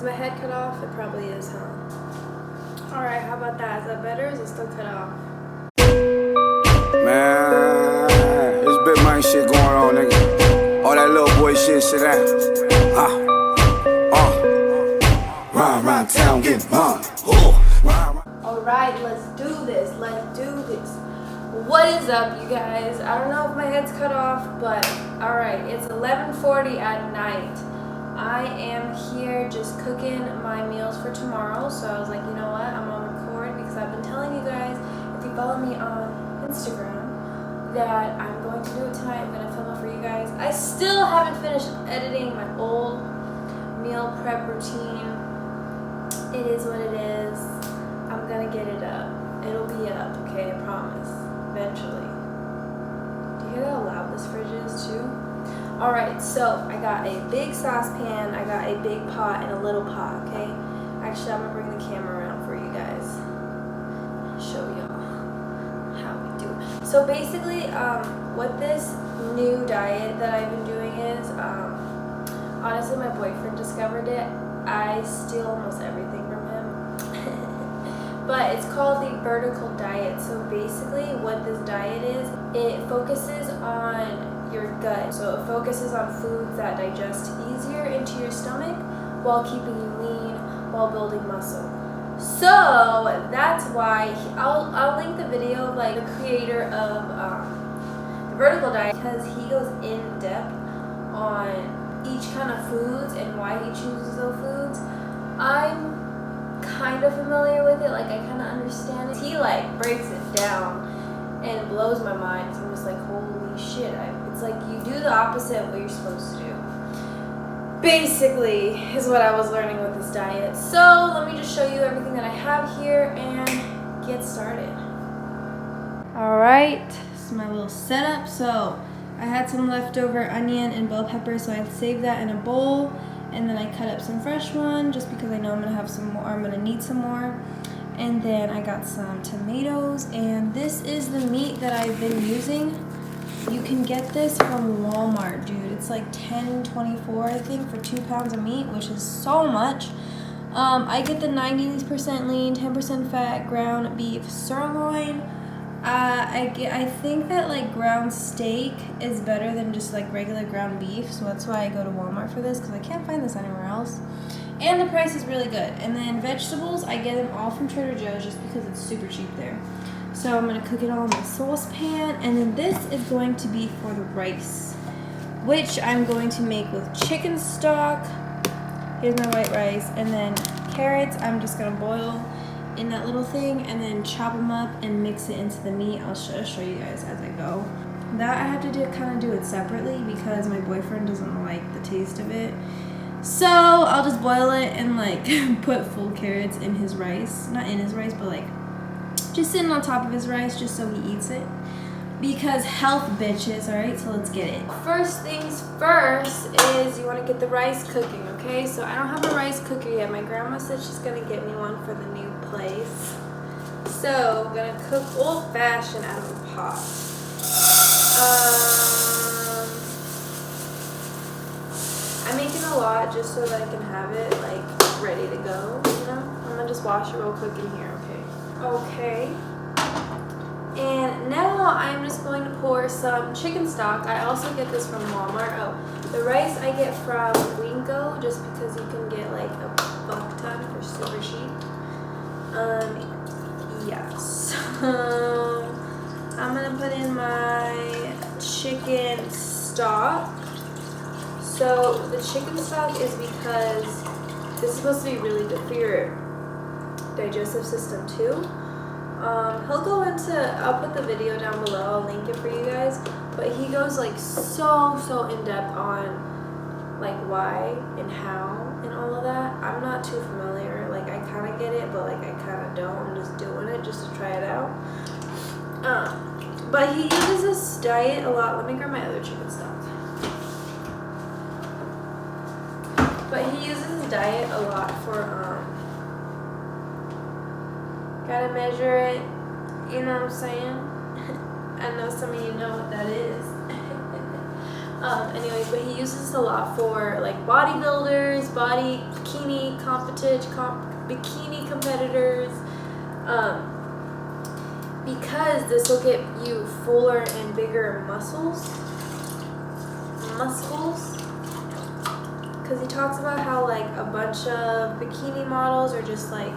my head cut off? It probably is, huh? Alright, how about that? Is that better or is it still cut off? Man, this big man shit going on, nigga. All that little boy shit, sit down. Round town, get bumped. Alright, let's do this. Let's do this. What is up, you guys? I don't know if my head's cut off, but alright, it's 11:40 at night. I am here just cooking my meals for tomorrow, so I was like, you know what, I'm gonna record because I've been telling you guys, if you follow me on Instagram, that I'm going to do it tonight. I'm gonna film it for you guys. I still haven't finished editing my old meal prep routine. It is what it is. I'm gonna get it up. It'll be up, okay, I promise. Eventually. Do you hear how loud this fridge is too? Alright, so I got a big saucepan, I got a big pot, and a little pot, okay? Actually, I'm gonna bring the camera around for you guys. Show y'all how we do it. So basically, what this new diet that I've been doing is, honestly, my boyfriend discovered it. I steal almost everything from him. But it's called the vertical diet. So basically what this diet is, it focuses on your gut. So it focuses on foods that digest easier into your stomach while keeping you lean, while building muscle. So that's why I'll link the video of like the creator of the vertical diet, because he goes in depth on each kind of foods and why he chooses those foods. I'm kind of familiar with it, like I kind of understand it. He like breaks it down and it blows my mind. So I'm just like, holy shit. It's like you do the opposite of what you're supposed to do. Basically is what I was learning with this diet. So let me just show you everything that I have here and get started. Alright, this is my little setup. So I had some leftover onion and bell pepper, so I saved that in a bowl, and then I cut up some fresh one just because I know I'm gonna have some more, I'm gonna need some more. And then I got some tomatoes, and this is the meat that I've been using. You can get this from Walmart, dude. It's like $10.24 I think for 2 pounds of meat, which is so much. I get the 90% lean, 10% fat ground beef sirloin. I think that like ground steak is better than just like regular ground beef, so that's why I go to Walmart for this, because I can't find this anywhere else. And the price is really good. And then vegetables, I get them all from Trader Joe's just because it's super cheap there. So I'm going to cook it all in my saucepan, and then this is going to be for the rice, which I'm going to make with chicken stock. Here's my white rice, and then carrots I'm just going to boil in that little thing and then chop them up and mix it into the meat. I'll show you guys as I go. That I have to kind of do it separately because my boyfriend doesn't like the taste of it. So I'll just boil it and like put full carrots in his rice. Not in his rice, but like just sitting on top of his rice just so he eats it. Because health, bitches, alright? So let's get it. First things first is you want to get the rice cooking, okay? So I don't have a rice cooker yet. My grandma said she's going to get me one for the new place. So I'm going to cook old-fashioned out of a pot. I'm making a lot just so that I can have it like ready to go, you know? I'm going to just wash it real quick in here, okay? Okay. And now I'm just going to pour some chicken stock. I also get this from Walmart. Oh, the rice I get from Wingo just because you can get like a fuck ton for super cheap. Yeah. So I'm gonna put in my chicken stock. So the chicken stock is because this is supposed to be really good for your digestive system too. He'll go into, I'll put the video down below, I'll link it for you guys, but he goes like so in depth on like why and how and all of that. I'm not too familiar, like I kind of get it, but like I kind of don't. I'm just doing it just to try it out. But he uses this diet a lot. Let me grab my other chicken stock. But he uses this diet a lot for gotta measure it, you know what I'm saying? I know some of you know what that is. Anyways, but he uses this a lot for like bodybuilders, bikini competitors, because this will get you fuller and bigger muscles. Because he talks about how like a bunch of bikini models are just like,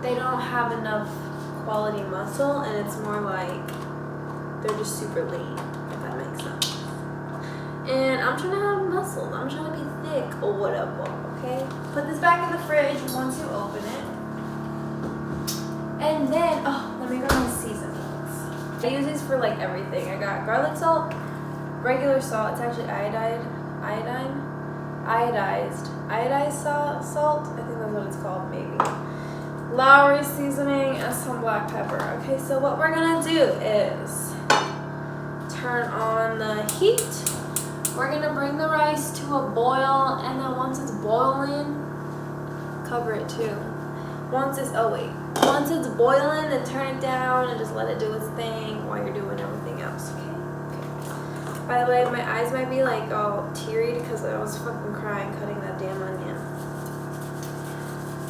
they don't have enough quality muscle, and it's more like they're just super lean, if that makes sense. And I'm trying to have muscles. I'm trying to be thick or whatever, okay? Put this back in the fridge once you open it. And then, let me go on seasonings. I use these for like everything. I got garlic salt, regular salt. It's actually iodized salt. I think that's what it's called, maybe. Lowry seasoning and some black pepper. Okay, so what we're gonna do is turn on the heat. We're gonna bring the rice to a boil, and then once it's boiling, cover it too. Once it's boiling, then turn it down and just let it do its thing while you're doing everything else, okay? By the way, my eyes might be like all teary because I was fucking crying cutting that damn onion.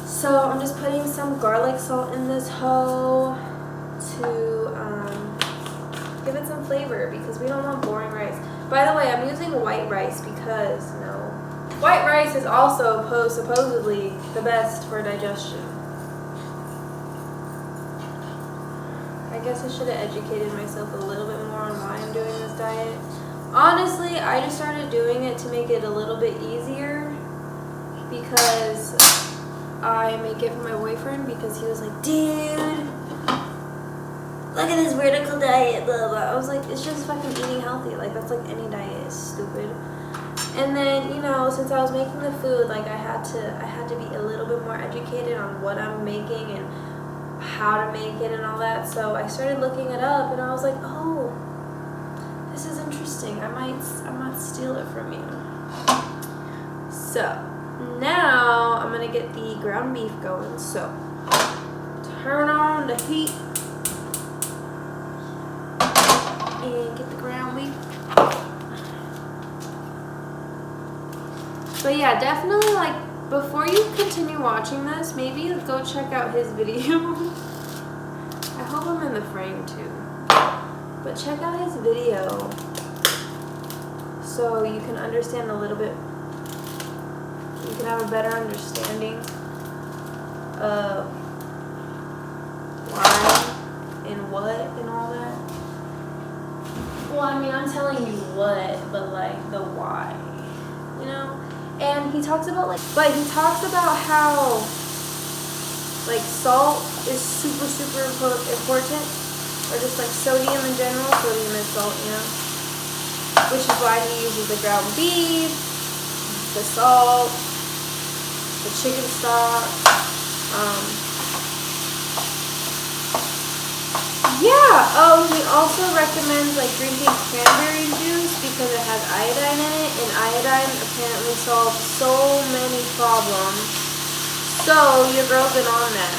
So I'm just putting some garlic salt in this hoe to give it some flavor, because we don't want boring rice. By the way, I'm using white rice because, white rice is also supposedly the best for digestion. I guess I should have educated myself a little bit more on why I'm doing this diet. Honestly, I just started doing it to make it a little bit easier, because I make it for my boyfriend, because he was like, dude, look at this vertical diet, blah, blah. I was like, it's just fucking eating healthy. Like, that's like any diet is stupid. And then, since I was making the food, like, I had to be a little bit more educated on what I'm making and how to make it and all that. So I started looking it up, and I was like, oh, this is interesting. I might steal it from you. So now I'm gonna get the ground beef going. So turn on the heat and get the ground beef. But yeah, definitely, like, before you continue watching this, maybe go check out his video. I hope I'm in the frame too. But check out his video so you can understand a little bit. You can have a better understanding of why and what and all that. Well, I mean, I'm telling you what, but like the why, And he talks about how like salt is super, super important, or just like sodium in general. Sodium is salt, which is why he uses the ground beef, the salt, the chicken stock. He also recommends like drinking cranberry juice because it has iodine in it, and iodine apparently solves so many problems. So your girl's been on that.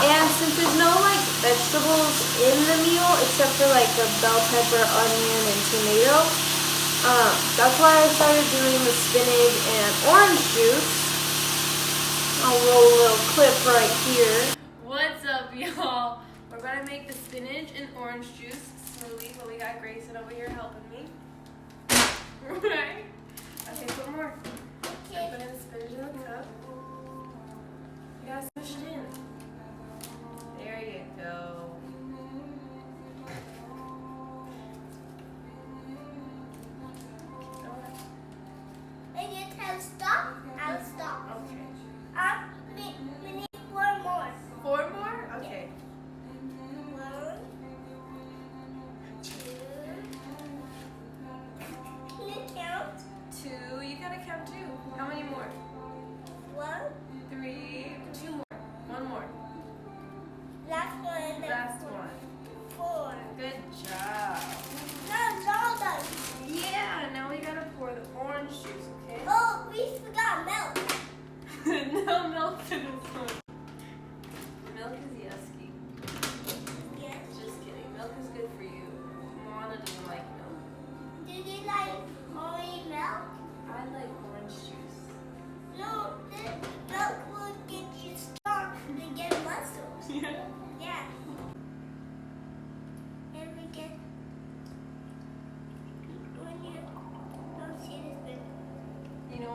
And since there's no like vegetables in the meal except for like the bell pepper, onion, and tomato, that's why I started doing the spinach and orange juice. I'll roll a little clip right here. What's up, y'all? We're gonna make the spinach and orange juice smoothie, but we got Grayson over here helping me. Right? Okay, put more. Okay. Put in the spinach in the cup. You gotta smush it in. There you go. And you tell stop, I'll stop. Okay. We need 4 more. 4 more? Okay. 1, 2. Can you count?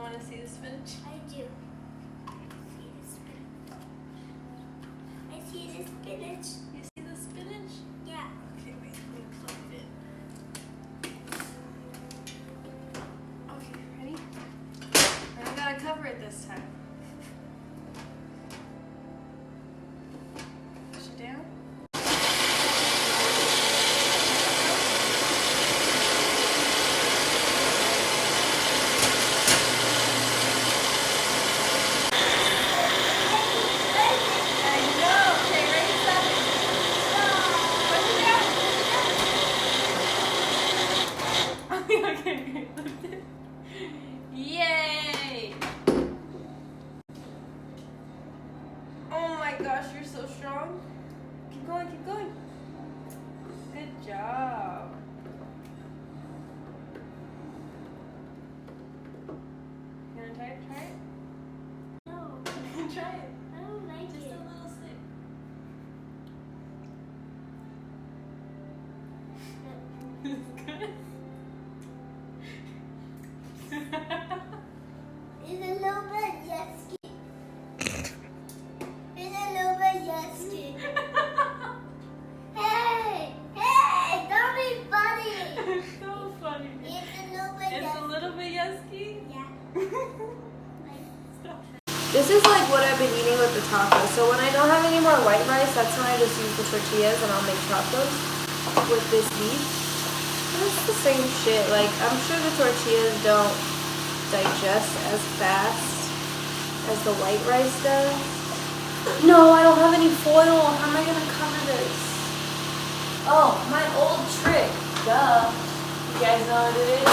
want to see the spinach? I do. See the spinach. I see the spinach. You see the spinach? Yeah. Okay, wait, let me plug it in. Okay, ready? And I gotta cover it this time. Push it down. Okay. Yay! Oh my gosh, you're so strong. Keep going, keep going. Good job. You wanna try it? Try it? No, Try it. I don't like Just it. a little sip. It's good. It's a little bit yucky. It's a little bit yucky. Hey, hey, don't be funny. It's so funny. It's a little bit It's a yucky. little bit yusky. Yeah. Stop. This is like what I've been eating with the tacos. So when I don't have any more white rice, that's when I just use the tortillas and I'll make tacos with this beef. And it's the same shit. Like, I'm sure the tortillas don't digest as fast as the white rice does. No, I don't have any foil. How am I gonna cover this? Oh, my old trick. Duh. You guys know what it is?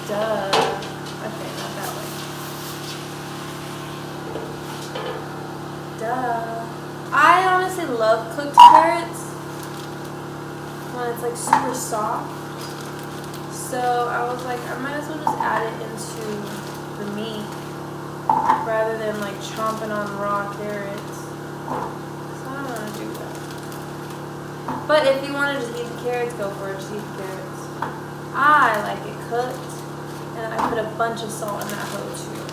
Duh. Okay, not that way. Duh. I honestly love cooked carrots when it's like super soft. So I was like, I might as well just add it into the meat rather than like chomping on raw carrots. So I don't want to do that. But if you want to just eat the carrots, go for it. Just eat the carrots. I like it cooked. And I put a bunch of salt in that hoe too.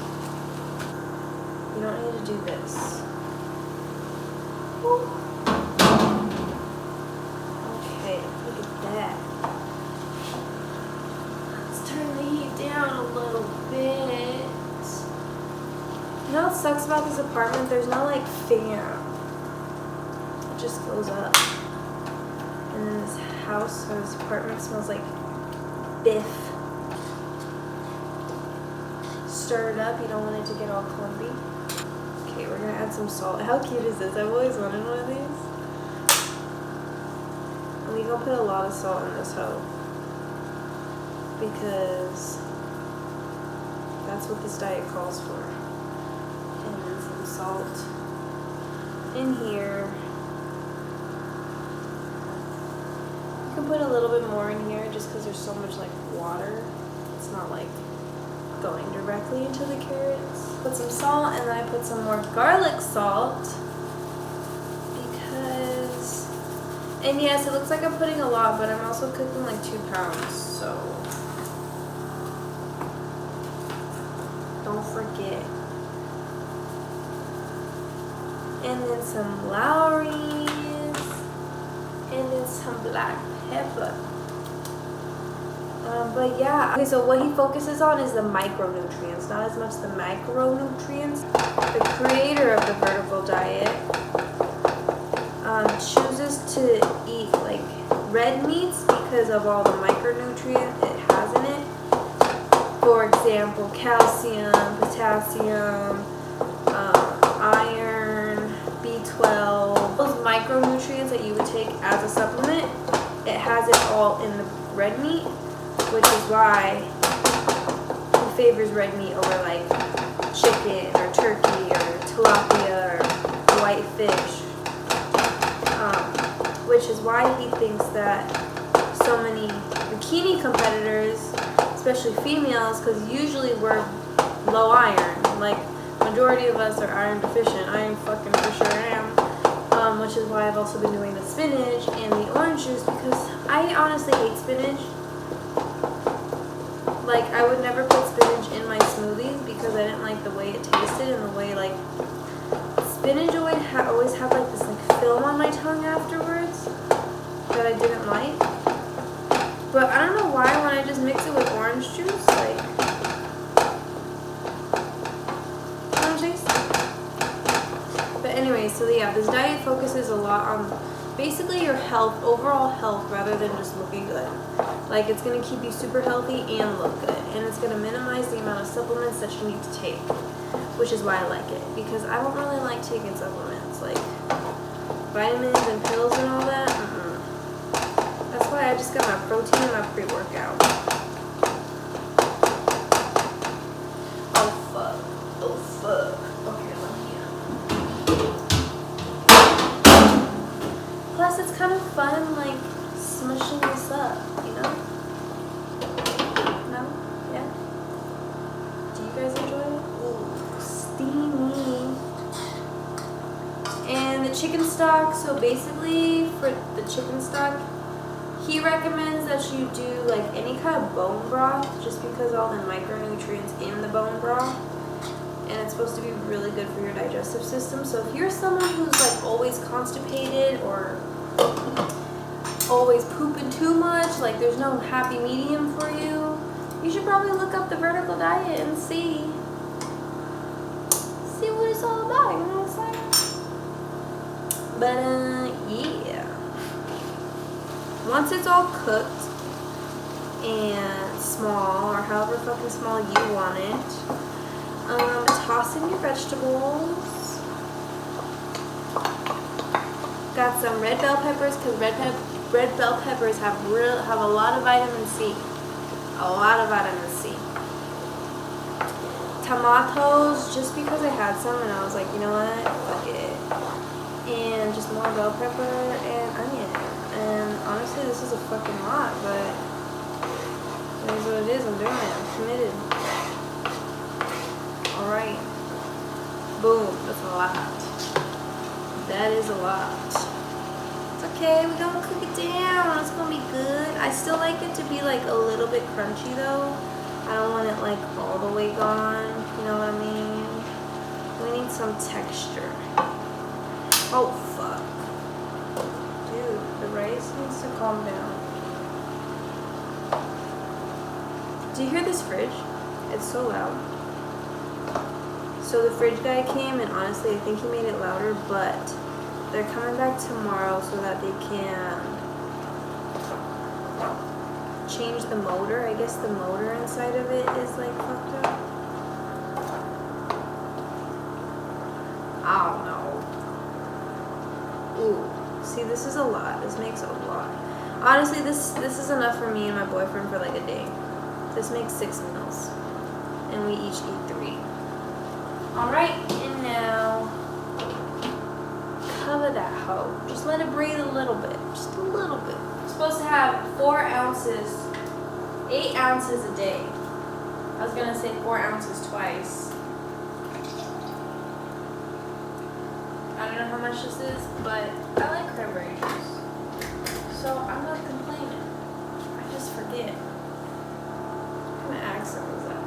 You don't need to do this. Woo. Okay, look at that. Let's turn the heat down a little bit. You know what sucks about this apartment? There's no like fan. It just goes up. And then this house or this apartment smells like biff. Stir it up, you don't want it to get all clumpy. Okay, we're gonna add some salt. How cute is this? I've always wanted one of these. And we gonna put a lot of salt in this hoe because that's what this diet calls for. And then some salt in here. You can put a little bit more in here just because there's so much like water. It's not like going directly into the carrots. Put some salt and then I put some more garlic salt because, and yes, it looks like I'm putting a lot, but I'm also cooking like 2 pounds, so don't forget. And then some Lowry's and then some black pepper. But yeah, okay, so what he focuses on is the micronutrients, not as much the macronutrients. The creator of the vertical diet chooses to eat like red meats because of all the micronutrients it has in it. For example, calcium, potassium, iron, B12. Those micronutrients that you would take as a supplement, it has it all in the red meat. Which is why he favors red meat over like chicken or turkey or tilapia or white fish. Which is why he thinks that so many bikini competitors, especially females, because usually we're low iron. Like majority of us are iron deficient. I fucking for sure am. Which is why I've also been doing the spinach and the orange juice because I honestly hate spinach. Like, I would never put spinach in my smoothies because I didn't like the way it tasted and the way, like, spinach always had, like, this, like, film on my tongue afterwards that I didn't like. But I don't know why when I just mix it with orange juice, like, I don't taste it. But anyway, so yeah, this diet focuses a lot on basically your health, overall health, rather than just looking good. Like, it's going to keep you super healthy and look good. And it's going to minimize the amount of supplements that you need to take. Which is why I like it. Because I don't really like taking supplements. Like, vitamins and pills and all that. That's why I just got my protein and my pre-workout. Oh, fuck. Oh, fuck. Okay, let me Plus, it's kind of fun, like, smushing this up, you know? No? Yeah? Do you guys enjoy it? Ooh, steamy. And the chicken stock, so basically for the chicken stock, he recommends that you do like any kind of bone broth just because all the micronutrients in the bone broth, and it's supposed to be really good for your digestive system. So if you're someone who's like always constipated or always pooping too much, like there's no happy medium for you, you should probably look up the vertical diet and see what it's all about, you know what I'm saying? But yeah. Once it's all cooked and small, or however fucking small you want it, toss in your vegetables. Got some red bell peppers, because red bell peppers have a lot of vitamin C. A lot of vitamin C. Tomatoes, just because I had some and I was like, you know what, fuck it. And just more bell pepper and onion. And honestly, this is a fucking lot, but it is what it is. I'm doing it. I'm committed. Alright. Boom. That's a lot. That is a lot. It's okay. We're gonna cook it down. It's gonna be good. I still like it to be like a little bit crunchy though. I don't want it like all the way gone. You know what I mean? We need some texture. Oh, fuck. The rice needs to calm down. Do you hear this fridge? It's so loud. So the fridge guy came, and honestly I think he made it louder, but they're coming back tomorrow so that they can change the motor. I guess the motor inside of it is like fucked up. I don't know. Ooh. See, this is a lot. This makes a lot. Honestly, this is enough for me and my boyfriend for like a day. This makes 6 meals. And we each eat 3. Alright, and now cover that hoe. Just let it breathe a little bit. Just a little bit. You're supposed to have 4 ounces, 8 ounces a day. I was gonna say 4 ounces twice. I don't know how much this is, but I like cranberry juice. So I'm not complaining. I just forget. What kind of accent was that?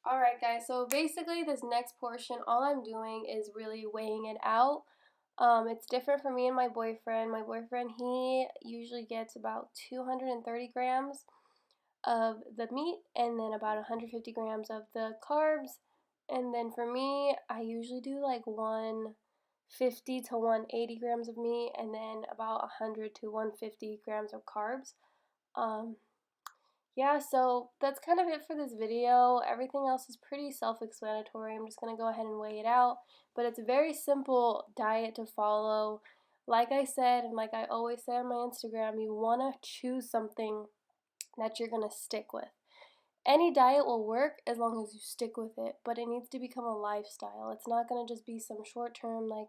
Alright guys, so basically this next portion, all I'm doing is really weighing it out. It's different for me and my boyfriend. My boyfriend, he usually gets about 230 grams of the meat and then about 150 grams of the carbs. And then for me, I usually do like 150 to 180 grams of meat and then about 100 to 150 grams of carbs. Yeah, so that's kind of it for this video. Everything else is pretty self-explanatory. I'm just going to go ahead and weigh it out. But it's a very simple diet to follow. Like I said, and like I always say on my Instagram, you want to choose something that you're going to stick with. Any diet will work as long as you stick with it, but it needs to become a lifestyle. It's not going to just be some short term like,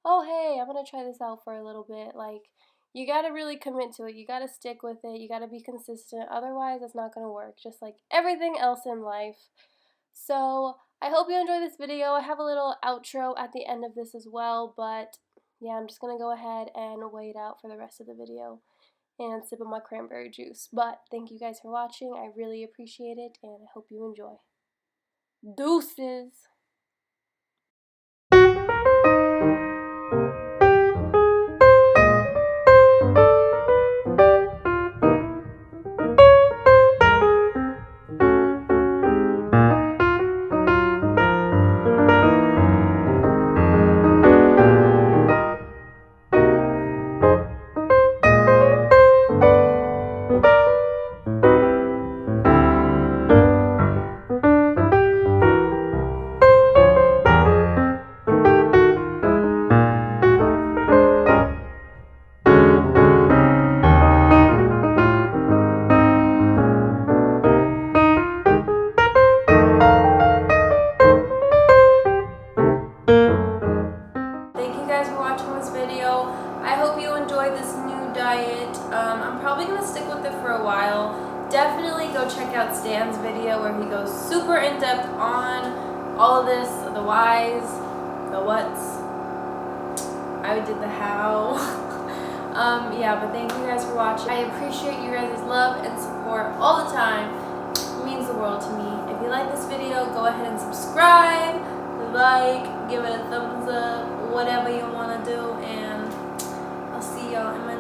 oh hey, I'm going to try this out for a little bit. Like, you got to really commit to it. You got to stick with it. You got to be consistent. Otherwise, it's not going to work, just like everything else in life. So, I hope you enjoyed this video. I have a little outro at the end of this as well, but yeah, I'm just going to go ahead and weigh it out for the rest of the video. and sip on my cranberry juice. But thank you guys for watching. I really appreciate it, and I hope you enjoy. Deuces! I hope you enjoyed this new diet. I'm probably going to stick with it for a while. Definitely go check out Stan's video where he goes super in-depth on all of this, the whys, the whats. I did the how. Yeah, but thank you guys for watching. I appreciate you guys' love and support all the time. It means the world to me. If you like this video, go ahead and subscribe, like, give it a thumbs up, whatever you want to do, and I'll see y'all in my